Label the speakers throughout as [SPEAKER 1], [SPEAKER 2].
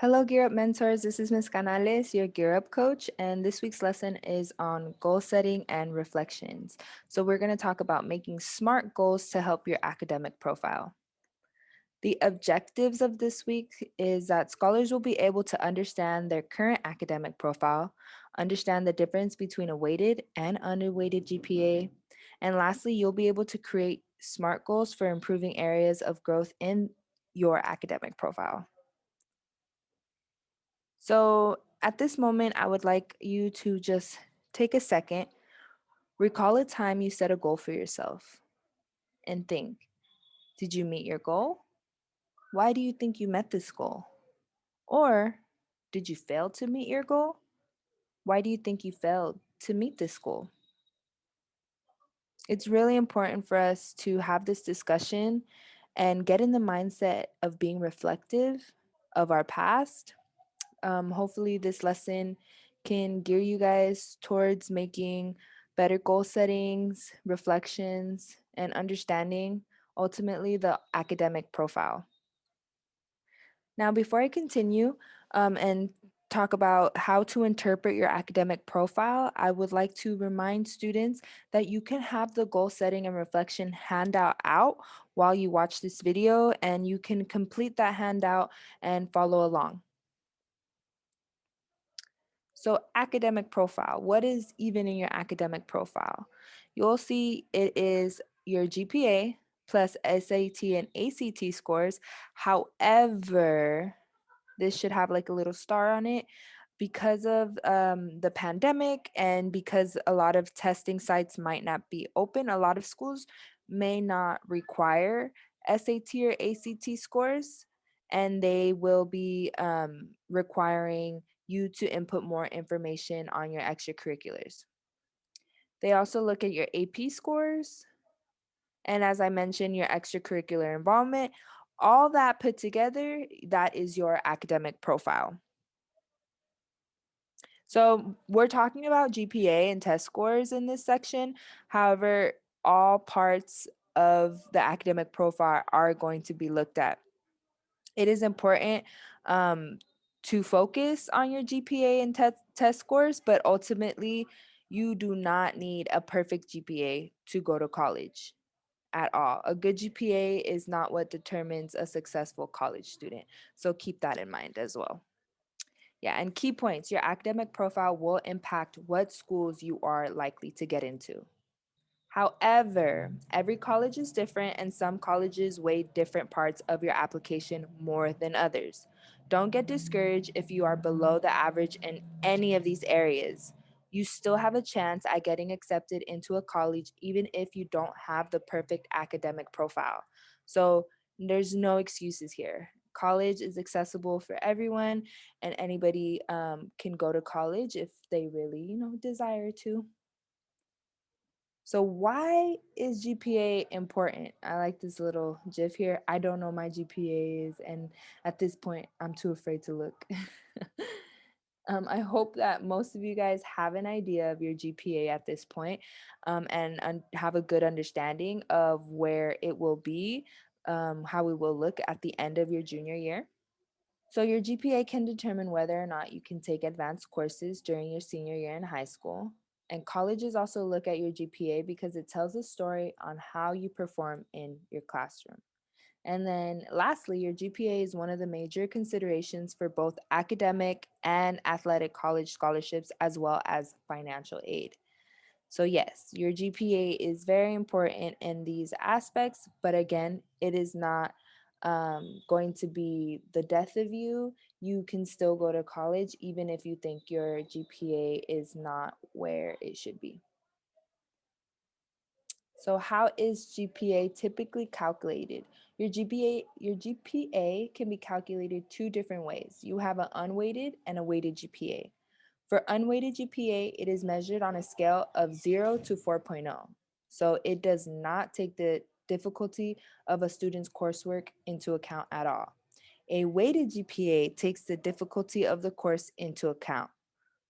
[SPEAKER 1] Hello, Gear Up Mentors. This is Ms. Canales, your Gear Up coach, and this week's lesson is on goal setting and reflections. So, we're going to talk about making SMART goals to help your academic profile. The objectives of this week is that scholars will be able to understand their current academic profile, understand the difference between a weighted and unweighted GPA, and lastly, you'll be able to create SMART goals for improving areas of growth in your academic profile. So at this moment, I would like you to just take a second, recall a time you set a goal for yourself, and think, did you meet your goal? Why do you think you met this goal? Or did you fail to meet your goal? Why do you think you failed to meet this goal? It's really important for us to have this discussion and get in the mindset of being reflective of our past. Hopefully, this lesson can gear you guys towards making better goal settings, reflections, and understanding ultimately the academic profile. Now, before I continue and talk about how to interpret your academic profile, I would like to remind students that you can have the goal setting and reflection handout out while you watch this video, and you can complete that handout and follow along. So academic profile, what is even in your academic profile? You'll see it is your GPA plus SAT and ACT scores. However, this should have like a little star on it because of the pandemic and because a lot of testing sites might not be open. A lot of schools may not require SAT or ACT scores, and they will be requiring you to input more information on your extracurriculars. They also look at your AP scores, and as I mentioned, your extracurricular involvement. All that put together, that is your academic profile. So we're talking about GPA and test scores in this section. However, all parts of the academic profile are going to be looked at. It is important to focus on your GPA and test scores, but ultimately, you do not need a perfect GPA to go to college at all. A good GPA is not what determines a successful college student. So keep that in mind as well. Yeah, and key points, your academic profile will impact what schools you are likely to get into. However, every college is different, and some colleges weigh different parts of your application more than others. Don't get discouraged if you are below the average in any of these areas. You still have a chance at getting accepted into a college even if you don't have the perfect academic profile. So there's no excuses here. College is accessible for everyone, and anybody can go to college if they really, desire to. So why is GPA important? I like this little GIF here. I don't know my GPAs, and at this point, I'm too afraid to look. I hope that most of you guys have an idea of your GPA at this point, and have a good understanding of where it will be, how it will look at the end of your junior year. So your GPA can determine whether or not you can take advanced courses during your senior year in high school. And colleges also look at your GPA because it tells a story on how you perform in your classroom. And then lastly, your GPA is one of the major considerations for both academic and athletic college scholarships, as well as financial aid. So, yes, your GPA is very important in these aspects, but again, it is not going to be the death of you. You can still go to college even if you think your GPA is not where it should be. So, how is GPA typically calculated? Your GPA can be calculated two different ways. You have an unweighted and a weighted GPA. For unweighted GPA, it is measured on a scale of 0 to 4.0. So it does not take the difficulty of a student's coursework into account at all. A weighted GPA takes the difficulty of the course into account.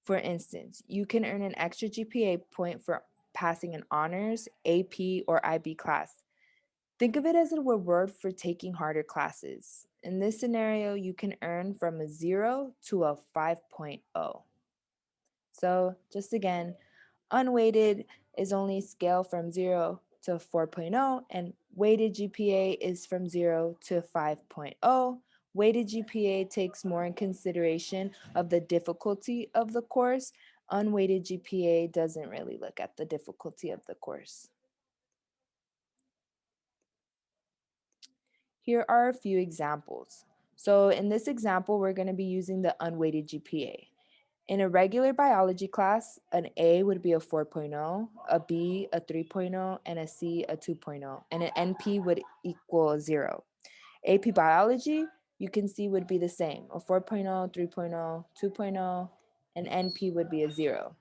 [SPEAKER 1] For instance, you can earn an extra GPA point for passing an honors, AP, or IB class. Think of it as a reward for taking harder classes. In this scenario, you can earn from a 0 to a 5.0. So just again, unweighted is only scale from 0 to 4.0, and weighted GPA is from 0 to 5.0. Weighted GPA takes more in consideration of the difficulty of the course. Unweighted GPA doesn't really look at the difficulty of the course. Here are a few examples. So in this example, we're going to be using the unweighted GPA. In a regular biology class, an A would be a 4.0, a B a 3.0, and a C a 2.0, and an NP would equal 0. AP biology, you can see would be the same, a 4.0, 3.0, 2.0, and NP would be a 0.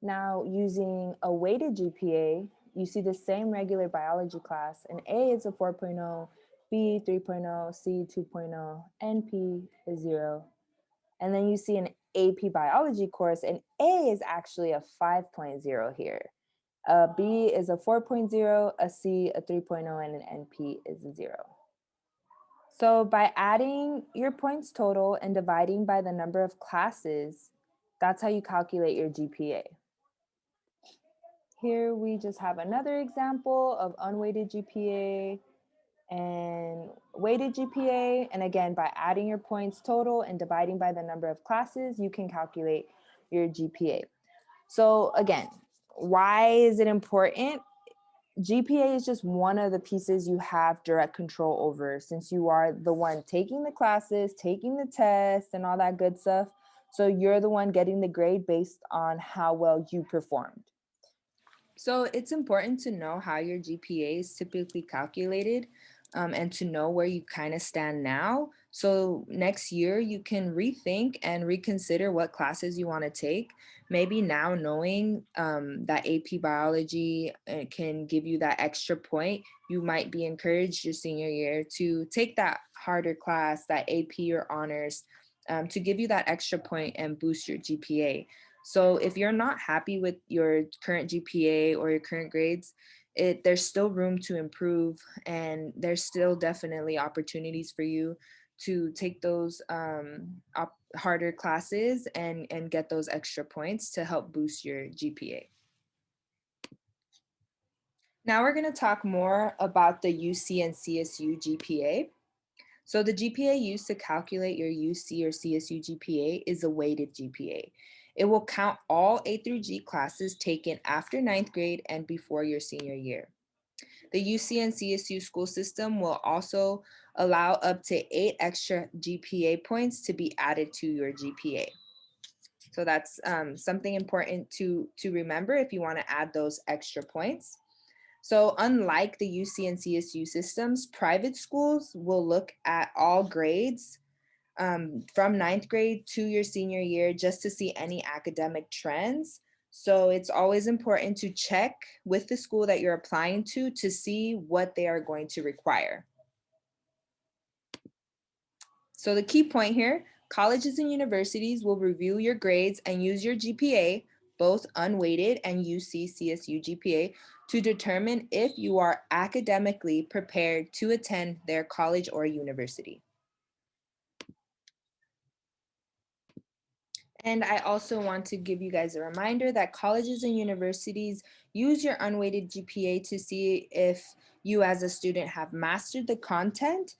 [SPEAKER 1] Now, using a weighted GPA, you see the same regular biology class. An A is a 4.0, B 3.0, C 2.0, NP is 0. And then you see an AP biology course, and A is actually a 5.0 here. A B is a 4.0, a C a 3.0, and an NP is a 0. So by adding your points total and dividing by the number of classes, that's how you calculate your GPA. Here we just have another example of unweighted GPA and weighted GPA. And again, by adding your points total and dividing by the number of classes, you can calculate your GPA. So again, why is it important? GPA is just one of the pieces you have direct control over, since you are the one taking the classes, taking the tests, and all that good stuff. So you're the one getting the grade based on how well you performed. So it's important to know how your GPA is typically calculated, and to know where you kind of stand now. So next year you can rethink and reconsider what classes you want to take. Maybe now knowing that AP biology can give you that extra point, you might be encouraged your senior year to take that harder class, that AP or honors, to give you that extra point and boost your GPA. So if you're not happy with your current GPA or your current grades, there's still room to improve, and there's still definitely opportunities for you to take those harder classes and get those extra points to help boost your GPA. Now we're going to talk more about the UC and CSU GPA. So the GPA used to calculate your UC or CSU GPA is a weighted GPA. It will count all A through G classes taken after ninth grade and before your senior year. The UC and CSU school system will also allow up to 8 extra GPA points to be added to your GPA. So that's something important to remember if you want to add those extra points. So unlike the UC and CSU systems, private schools will look at all grades from ninth grade to your senior year just to see any academic trends. So it's always important to check with the school that you're applying to see what they are going to require. So the key point here, colleges and universities will review your grades and use your GPA, both unweighted and UC CSU GPA, to determine if you are academically prepared to attend their college or university. And I also want to give you guys a reminder that colleges and universities use your unweighted GPA to see if you as a student have mastered the content.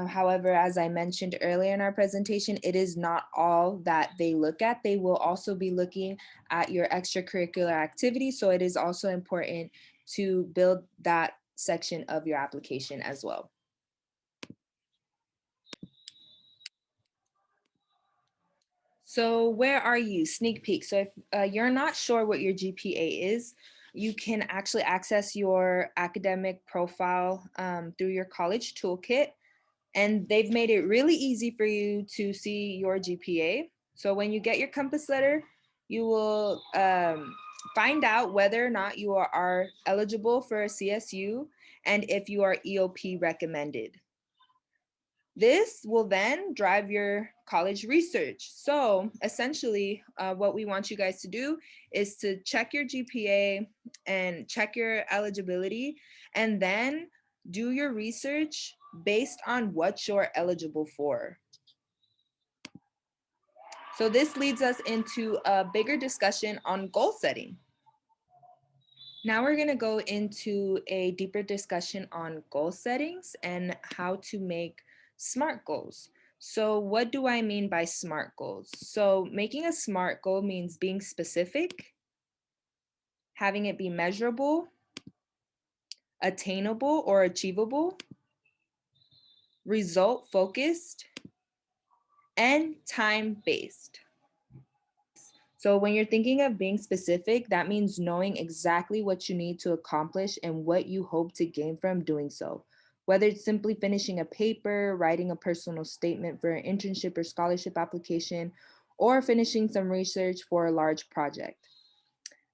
[SPEAKER 1] However, as I mentioned earlier in our presentation, it is not all that they look at. They will also be looking at your extracurricular activities. So it is also important to build that section of your application as well. So where are you? Sneak peek. So if you're not sure what your GPA is, you can actually access your academic profile through your college toolkit. And they've made it really easy for you to see your GPA. So when you get your compass letter, you will find out whether or not you are eligible for a CSU and if you are EOP recommended. This will then drive your college research. So essentially, what we want you guys to do is to check your GPA and check your eligibility, and then do your research based on what you're eligible for. So this leads us into a bigger discussion on goal setting. Now we're going to go into a deeper discussion on goal settings and how to make SMART goals. So what do I mean by SMART goals? So making a SMART goal means being specific, having it be measurable, attainable or achievable, result focused, and time based. So when you're thinking of being specific, that means knowing exactly what you need to accomplish and what you hope to gain from doing so. Whether it's simply finishing a paper, writing a personal statement for an internship or scholarship application, or finishing some research for a large project.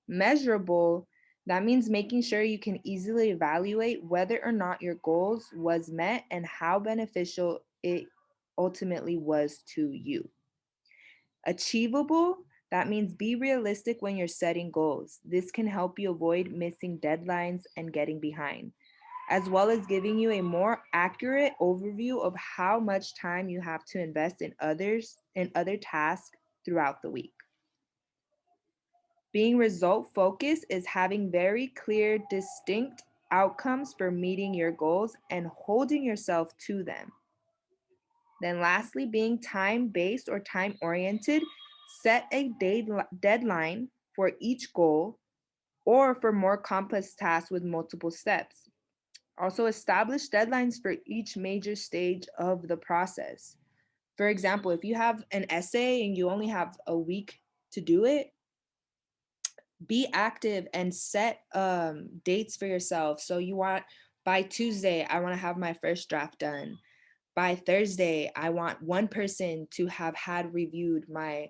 [SPEAKER 1] Measurable, that means making sure you can easily evaluate whether or not your goals was met and how beneficial it ultimately was to you. Achievable, that means be realistic when you're setting goals. This can help you avoid missing deadlines and getting behind, as well as giving you a more accurate overview of how much time you have to invest in other tasks throughout the week. Being result focused is having very clear, distinct outcomes for meeting your goals and holding yourself to them. Then lastly, being time-based or time-oriented, set a deadline for each goal or for more complex tasks with multiple steps. Also establish deadlines for each major stage of the process. For example, if you have an essay and you only have a week to do it, be active and set dates for yourself. So you want by Tuesday, I want to have my first draft done. By Thursday, I want one person to have had reviewed my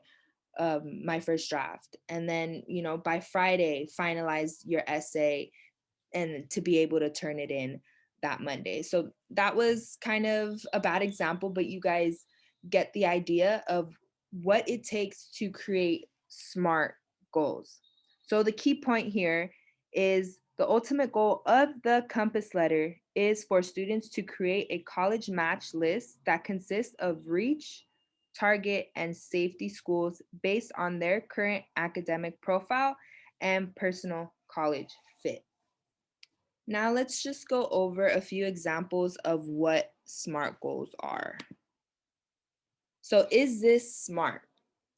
[SPEAKER 1] first draft, and then by Friday, finalize your essay and to be able to turn it in that Monday. So that was kind of a bad example, but you guys get the idea of what it takes to create SMART goals. So the key point here is the ultimate goal of the compass letter is for students to create a college match list that consists of reach, target, and safety schools based on their current academic profile and personal college fit. Now let's just go over a few examples of what SMART goals are. So is this SMART?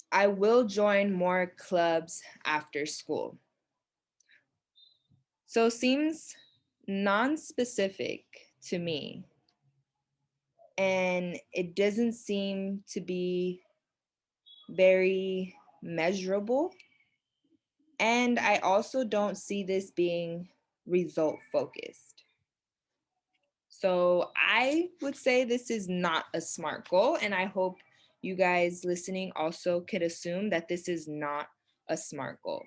[SPEAKER 1] I will join more clubs after school. So seems non-specific to me, and it doesn't seem to be very measurable. And I also don't see this being result focused. So I would say this is not a SMART goal, and I hope you guys listening also could assume that this is not a SMART goal.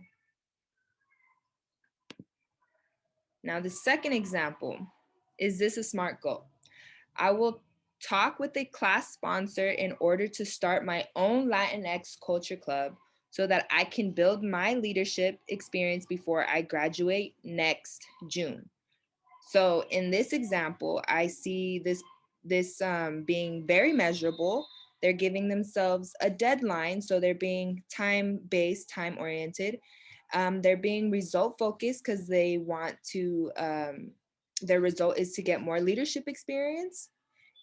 [SPEAKER 1] Now, the second example, is this a SMART goal? I will talk with a class sponsor in order to start my own Latinx culture club so that I can build my leadership experience before I graduate next June. So in this example, I see this being very measurable. They're giving themselves a deadline, so they're being time-based, time-oriented. They're being result-focused because they want to, their result is to get more leadership experience.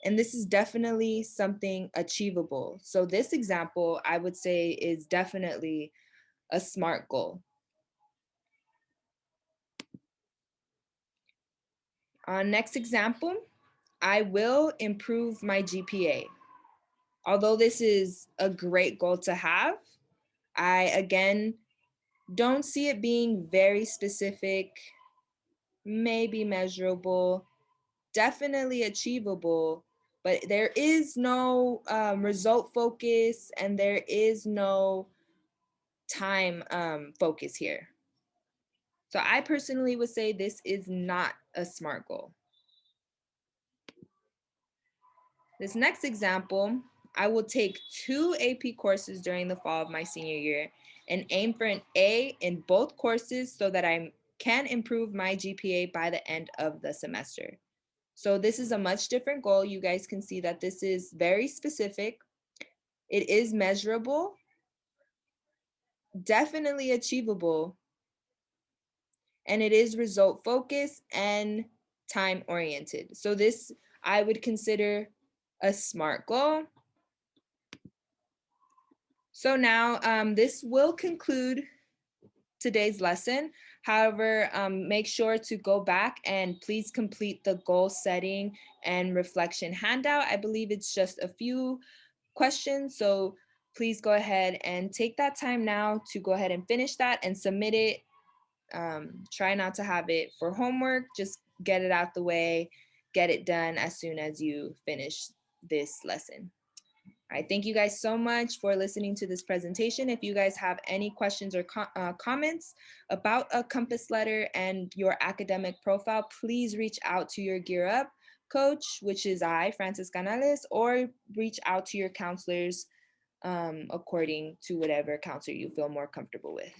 [SPEAKER 1] And this is definitely something achievable. So this example, I would say, is definitely a SMART goal. Next example, I will improve my GPA. Although this is a great goal to have, I again don't see it being very specific, maybe measurable, definitely achievable, but there is no result focus and there is no time focus here. So I personally would say this is not a SMART goal. This next example, I will take 2 AP courses during the fall of my senior year and aim for an A in both courses so that I can improve my GPA by the end of the semester. So this is a much different goal. You guys can see that this is very specific. It is measurable, definitely achievable, and it is result focused and time oriented. So this I would consider a SMART goal. So now this will conclude today's lesson. However, make sure to go back and please complete the goal setting and reflection handout. I believe it's just a few questions. So please go ahead and take that time now to go ahead and finish that and submit it. Try not to have it for homework. Just get it out the way, get it done as soon as you finish this lesson. All right, thank you guys so much for listening to this presentation. If you guys have any questions or comments about a Compass letter and your academic profile, please reach out to your Gear Up coach, which is I, Francis Canales, or reach out to your counselors according to whatever counselor you feel more comfortable with.